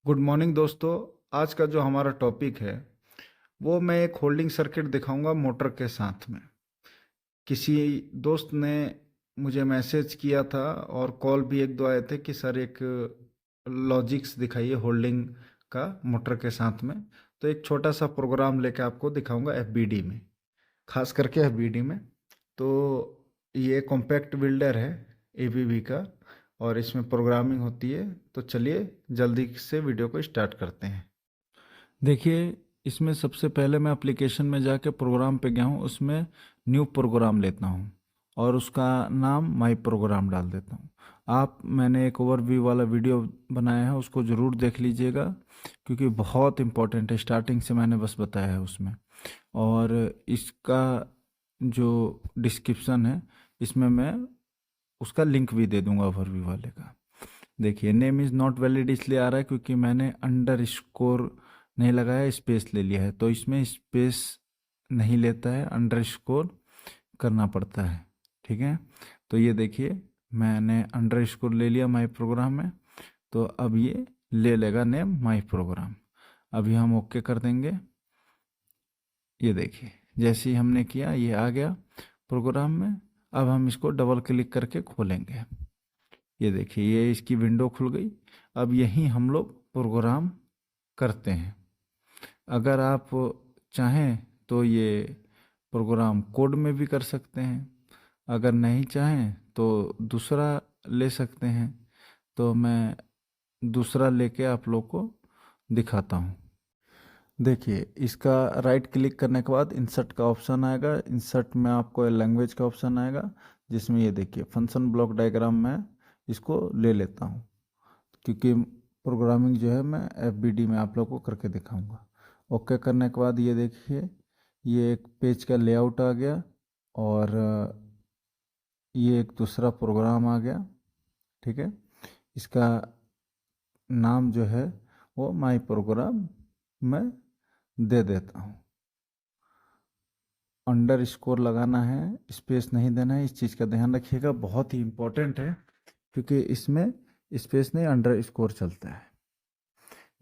Good morning दोस्तों। आज का जो हमारा टॉपिक है वो मैं एक होल्डिंग सर्किट दिखाऊंगा मोटर के साथ में। किसी दोस्त ने मुझे मैसेज किया था और कॉल भी एक दो आए थे कि सर एक लॉजिक्स दिखाइए होल्डिंग का मोटर के साथ में। तो एक छोटा सा प्रोग्राम लेके आपको दिखाऊंगा एफबीडी में, खास करके एफबीडी में। तो ये कॉम्पैक्ट बिल्डर है एबीबी का और इसमें प्रोग्रामिंग होती है। तो चलिए जल्दी से वीडियो को स्टार्ट करते हैं। देखिए, इसमें सबसे पहले मैं एप्लीकेशन में जाके प्रोग्राम पे गया हूँ, उसमें न्यू प्रोग्राम लेता हूँ और उसका नाम माई प्रोग्राम डाल देता हूँ। मैंने एक ओवरव्यू वाला वीडियो बनाया है, उसको ज़रूर देख लीजिएगा क्योंकि बहुत इम्पोर्टेंट है। स्टार्टिंग से मैंने बस बताया है उसमें। और इसका जो डिस्क्रिप्शन है इसमें मैं उसका लिंक भी दे दूंगा ओवरव्यू वाले का। देखिए, नेम इज़ नॉट वैलिड इसलिए आ रहा है क्योंकि मैंने अंडर स्कोर नहीं लगाया, स्पेस ले लिया है। तो इसमें स्पेस नहीं लेता है, अंडर स्कोर करना पड़ता है। ठीक है, तो ये देखिए मैंने अंडर स्कोर ले लिया माई प्रोग्राम में। तो अब ये ले लेगा नेम माई प्रोग्राम। अभी हम ओके कर देंगे। ये देखिए जैसे ही हमने किया ये आ गया प्रोग्राम में। अब हम इसको डबल क्लिक करके खोलेंगे। ये देखिए ये इसकी विंडो खुल गई। अब यहीं हम लोग प्रोग्राम करते हैं। अगर आप चाहें तो ये प्रोग्राम कोड में भी कर सकते हैं, अगर नहीं चाहें तो दूसरा ले सकते हैं। तो मैं दूसरा लेके आप लोग को दिखाता हूँ। देखिए, इसका राइट क्लिक करने के बाद इंसर्ट का ऑप्शन आएगा। इंसर्ट में आपको लैंग्वेज का ऑप्शन आएगा जिसमें ये देखिए फंक्शन ब्लॉक डायग्राम में इसको ले लेता हूँ क्योंकि प्रोग्रामिंग जो है मैं एफबीडी में आप लोग को करके दिखाऊंगा। ओके करने के बाद ये देखिए ये एक पेज का लेआउट आ गया और ये एक दूसरा प्रोग्राम आ गया। ठीक है, इसका नाम जो है वो माई प्रोग्राम मैं दे देता हूँ। अंडर स्कोर लगाना है, स्पेस नहीं देना है। इस चीज़ का ध्यान रखिएगा, बहुत ही इम्पोर्टेंट है क्योंकि इसमें स्पेस नहीं अंडर स्कोर चलता है।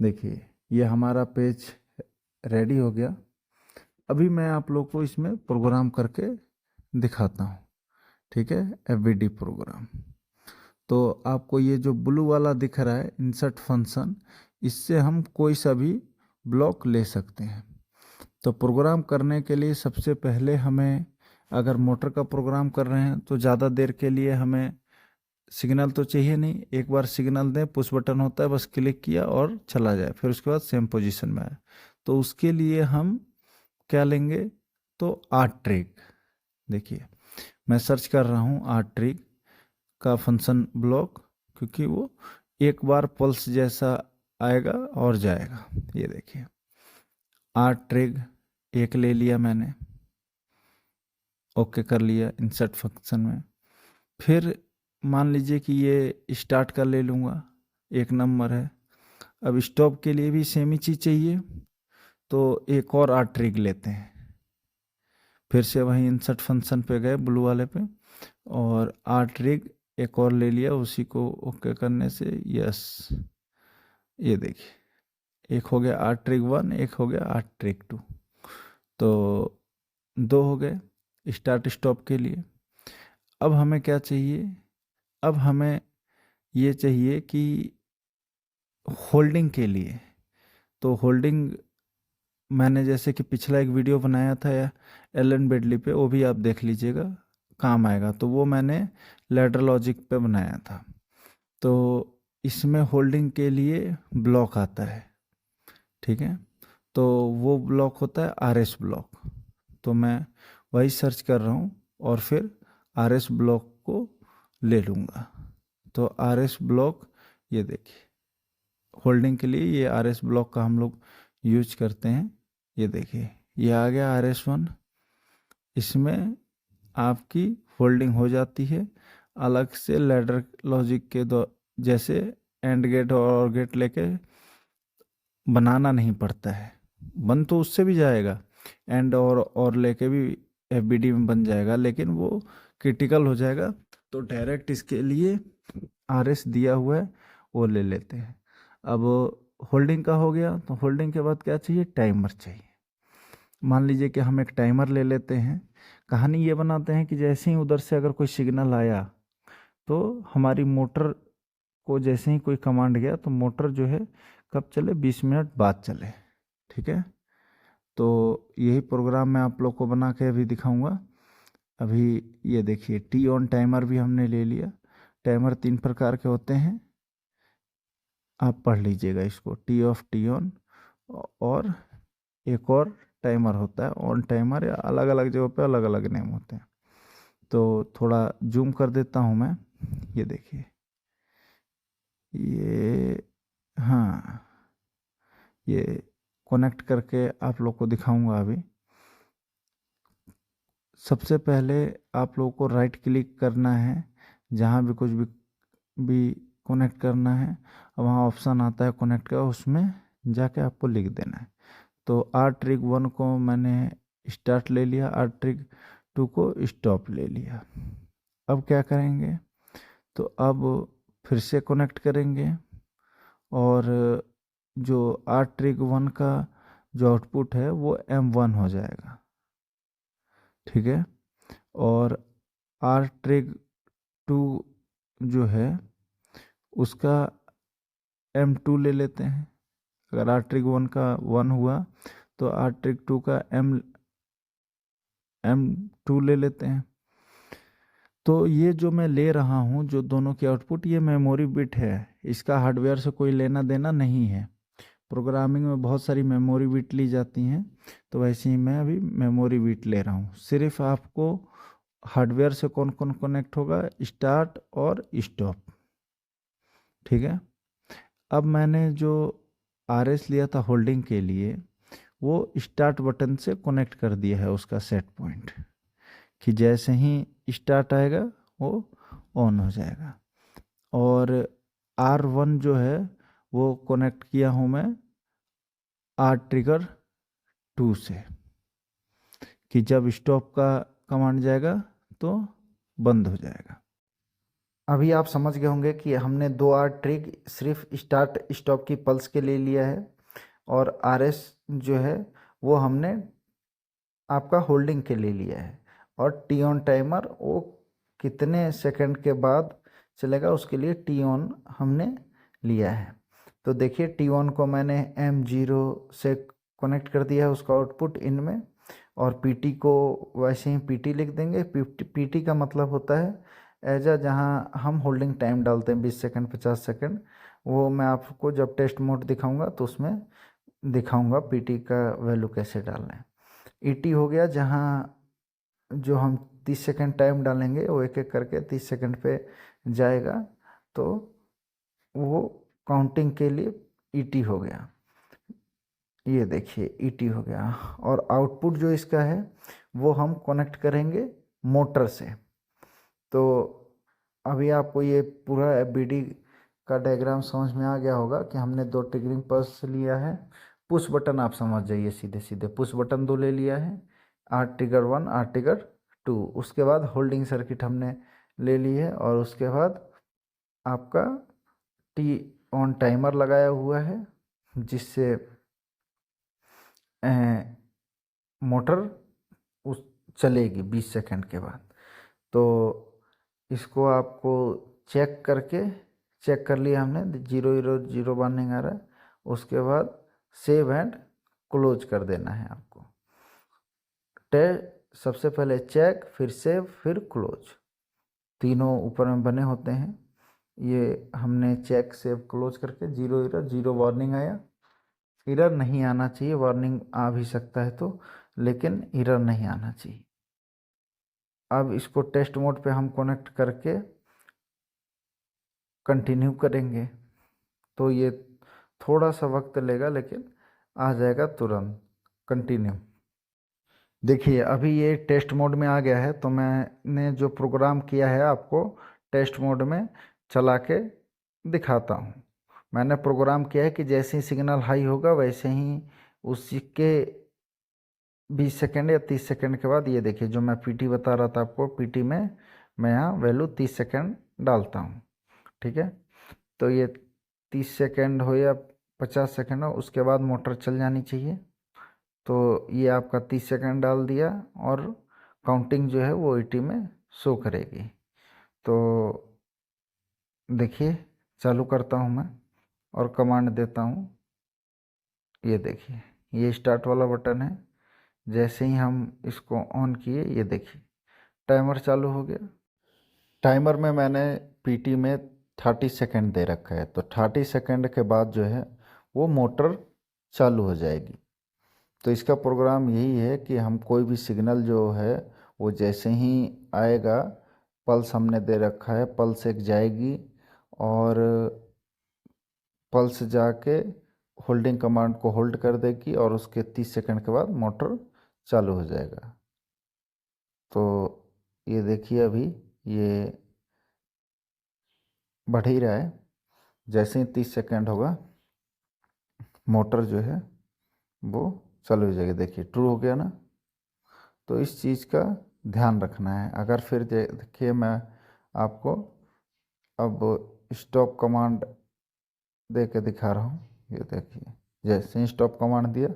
देखिए ये हमारा पेज रेडी हो गया। अभी मैं आप लोग को इसमें प्रोग्राम करके दिखाता हूँ। ठीक है, एफबीडी प्रोग्राम। तो आपको ये जो ब्लू वाला दिख रहा है इंसर्ट फंक्शन, इससे हम कोई सा भी ब्लॉक ले सकते हैं। तो प्रोग्राम करने के लिए सबसे पहले हमें, अगर मोटर का प्रोग्राम कर रहे हैं तो ज़्यादा देर के लिए हमें सिग्नल तो चाहिए नहीं। एक बार सिग्नल दें, पुश बटन होता है, बस क्लिक किया और चला जाए, फिर उसके बाद सेम पोजीशन में आए। तो उसके लिए हम क्या लेंगे, तो आर्ट ट्रिक। देखिए मैं सर्च कर रहा हूँ आर्ट ट्रिक का फंक्शन ब्लॉक क्योंकि वो एक बार पल्स जैसा आएगा और जाएगा। ये देखिए आर्ट ट्रिक एक ले लिया मैंने, ओके कर लिया इंसर्ट फंक्शन में। फिर मान लीजिए कि ये स्टार्ट का ले लूँगा, एक नंबर है। अब स्टॉप के लिए भी सेम ही चीज़ चाहिए, तो एक और आर्ट ट्रिक लेते हैं। फिर से वहीं इंसर्ट फंक्शन पे गए ब्लू वाले पे और आर्ट ट्रिक एक और ले लिया, उसी को ओके करने से यस। ये देखिए एक हो गया आर्ट ट्रिक 1, एक हो गया आर्ट ट्रिक 2। तो दो हो गए स्टार्ट स्टॉप के लिए। अब हमें क्या चाहिए, अब हमें ये चाहिए कि होल्डिंग के लिए। तो होल्डिंग मैंने जैसे कि पिछला एक वीडियो बनाया था या एलन बेडली पे, वो भी आप देख लीजिएगा, काम आएगा। तो वो मैंने लैडर लॉजिक पे बनाया था। तो इसमें होल्डिंग के लिए ब्लॉक आता है। ठीक है, तो वो ब्लॉक होता है आरएस ब्लॉक। तो मैं वही सर्च कर रहा हूँ और फिर आरएस ब्लॉक को ले लूँगा। तो आरएस ब्लॉक ये देखिए होल्डिंग के लिए ये आरएस ब्लॉक का हम लोग यूज करते हैं। ये देखिए ये आ गया RS1। इसमें आपकी होल्डिंग हो जाती है। अलग से लैडर लॉजिक के दो जैसे एंड गेट और गेट लेके बनाना नहीं पड़ता है। बन तो उससे भी जाएगा, एंड और लेके भी एफबीडी में बन जाएगा, लेकिन वो क्रिटिकल हो जाएगा। तो डायरेक्ट इसके लिए आरएस दिया हुआ है वो ले लेते हैं। अब होल्डिंग का हो गया, तो होल्डिंग के बाद क्या चाहिए, टाइमर चाहिए। मान लीजिए कि हम एक टाइमर ले लेते हैं। कहानी ये बनाते हैं कि जैसे ही उधर से अगर कोई सिग्नल आया तो हमारी मोटर को जैसे ही कोई कमांड गया तो मोटर जो है कब चले, 20 मिनट बाद चले। ठीक है, तो यही प्रोग्राम मैं आप लोग को बना के अभी दिखाऊंगा। अभी ये देखिए, टी ऑन टाइमर भी हमने ले लिया। टाइमर 3 प्रकार के होते हैं, आप पढ़ लीजिएगा इसको, टी ऑफ, टी ऑन, और एक और टाइमर होता है ऑन टाइमर, या अलग अलग जगह पे अलग अलग नेम होते हैं। तो थोड़ा जूम कर देता हूँ मैं, ये देखिए ये, हाँ, ये कनेक्ट करके आप लोग को दिखाऊंगा अभी। सबसे पहले आप लोगों को राइट क्लिक करना है, जहाँ भी कुछ भी कनेक्ट करना है, वहाँ ऑप्शन आता है कनेक्ट का, उसमें जाके आपको लिख देना है। तो आर ट्रिक 1 को मैंने स्टार्ट ले लिया, आर ट्रिक 2 को स्टॉप ले लिया। अब क्या करेंगे, तो अब फिर से कनेक्ट करेंगे, और जो आर ट्रिक 1 का जो आउटपुट है वो M1 हो जाएगा। ठीक है, और आर ट्रिक 2 जो है उसका M2 ले लेते हैं। अगर आर ट्रिक 1 का 1 हुआ तो आर ट्रिक 2 का M2 ले लेते हैं। तो ये जो मैं ले रहा हूँ, जो दोनों की आउटपुट, ये मेमोरी बिट है, इसका हार्डवेयर से कोई लेना देना नहीं है। प्रोग्रामिंग में बहुत सारी मेमोरी बिट ली जाती हैं, तो वैसे ही मैं अभी मेमोरी बिट ले रहा हूँ। सिर्फ आपको हार्डवेयर से कौन कौन कनेक्ट होगा, स्टार्ट और स्टॉप। ठीक है, अब मैंने जो RS लिया था होल्डिंग के लिए, वो स्टार्ट बटन से कनेक्ट कर दिया है उसका सेट पॉइंट, कि जैसे ही स्टार्ट आएगा वो ऑन हो जाएगा। और R1 जो है वो कनेक्ट किया हूँ मैं आर ट्रिगर 2 से, कि जब स्टॉप का कमांड जाएगा तो बंद हो जाएगा। अभी आप समझ गए होंगे कि हमने 2 आर ट्रिक सिर्फ स्टार्ट स्टॉप की पल्स के लिए लिया है, और RS जो है वो हमने आपका होल्डिंग के लिए लिया है, और टी ऑन टाइमर वो कितने सेकंड के बाद चलेगा उसके लिए टी ऑन हमने लिया है। तो देखिए, टी ऑन को मैंने M0 से कनेक्ट कर दिया है, उसका आउटपुट इनमें, और PT को वैसे ही PT लिख देंगे। PT का मतलब होता है जहाँ हम होल्डिंग टाइम डालते हैं 20 सेकंड 50 सेकंड, वो मैं आपको जब टेस्ट मोड दिखाऊंगा तो उसमें दिखाऊंगा PT का वैल्यू कैसे डालना है। ET हो गया, जहाँ जो हम 30 सेकंड टाइम डालेंगे वो एक एक करके 30 सेकंड पे जाएगा, तो वो काउंटिंग के लिए ET हो गया। ये देखिए ET हो गया, और आउटपुट जो इसका है वो हम कनेक्ट करेंगे मोटर से। तो अभी आपको ये पूरा FBD का डायग्राम समझ में आ गया होगा कि हमने 2 ट्रिगरिंग पल्स लिया है। पुश बटन आप समझ जाइए, सीधे सीधे पुश बटन 2 ले लिया है, आर ट्रिगर 1, आर ट्रिगर 2। उसके बाद होल्डिंग सर्किट हमने ले ली है, और उसके बाद आपका टी ऑन टाइमर लगाया हुआ है, जिससे मोटर उस चलेगी 20 सेकंड के बाद। तो इसको आपको चेक कर लिया हमने, 0 वार्निंग आ रहा है। उसके बाद सेव एंड क्लोज कर देना है आपको। सबसे पहले चेक, फिर सेव, फिर क्लोज, तीनों ऊपर में बने होते हैं। ये हमने चेक, सेव, क्लोज करके 0 वार्निंग आया। एरर नहीं आना चाहिए, वार्निंग आ भी सकता है तो, लेकिन एरर नहीं आना चाहिए। अब इसको टेस्ट मोड पे हम कनेक्ट करके कंटिन्यू करेंगे, तो ये थोड़ा सा वक्त लेगा, लेकिन आ जाएगा तुरंत। कंटिन्यू। देखिए अभी ये टेस्ट मोड में आ गया है, तो मैंने जो प्रोग्राम किया है आपको टेस्ट मोड में चला के दिखाता हूँ। मैंने प्रोग्राम किया है कि जैसे ही सिग्नल हाई होगा वैसे ही उसके 20 सेकेंड या 30 सेकेंड के बाद, ये देखिए जो मैं PT बता रहा था आपको, PT में मैं यहाँ वैल्यू 30 सेकेंड डालता हूँ। ठीक है, तो ये 30 सेकेंड हो या 50 सेकंड हो, उसके बाद मोटर चल जानी चाहिए। तो ये आपका 30 सेकंड डाल दिया और काउंटिंग जो है वो ईटी में शो करेगी। तो देखिए चालू करता हूँ मैं और कमांड देता हूँ। ये देखिए ये स्टार्ट वाला बटन है। जैसे ही हम इसको ऑन किए, ये देखिए टाइमर चालू हो गया। टाइमर में मैंने पीटी में 30 सेकंड दे रखा है, तो 30 सेकंड के बाद जो है वो मोटर चालू हो जाएगी। तो इसका प्रोग्राम यही है कि हम कोई भी सिग्नल जो है वो जैसे ही आएगा, पल्स हमने दे रखा है, पल्स एक जाएगी और पल्स जाके होल्डिंग कमांड को होल्ड कर देगी और उसके 30 सेकंड के बाद मोटर चालू हो जाएगा। तो ये देखिए अभी ये बढ़ ही रहा है। जैसे ही 30 सेकंड होगा मोटर जो है वो चालू हो जाएगी। देखिए ट्रू हो गया ना। तो इस चीज़ का ध्यान रखना है। अगर फिर देखिए मैं आपको अब स्टॉप कमांड दे के दिखा रहा हूँ। ये देखिए जैसे ही स्टॉप कमांड दिया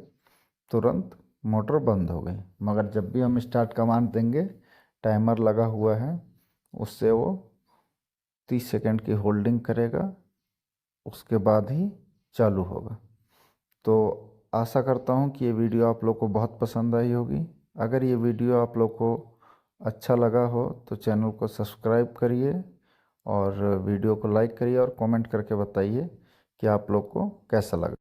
तुरंत मोटर बंद हो गई। मगर जब भी हम स्टार्ट कमांड देंगे, टाइमर लगा हुआ है, उससे वो 30 सेकंड की होल्डिंग करेगा, उसके बाद ही चालू होगा। तो आशा करता हूँ कि ये वीडियो आप लोग को बहुत पसंद आई होगी। अगर ये वीडियो आप लोग को अच्छा लगा हो तो चैनल को सब्सक्राइब करिए और वीडियो को लाइक करिए और कमेंट करके बताइए कि आप लोग को कैसा लगा।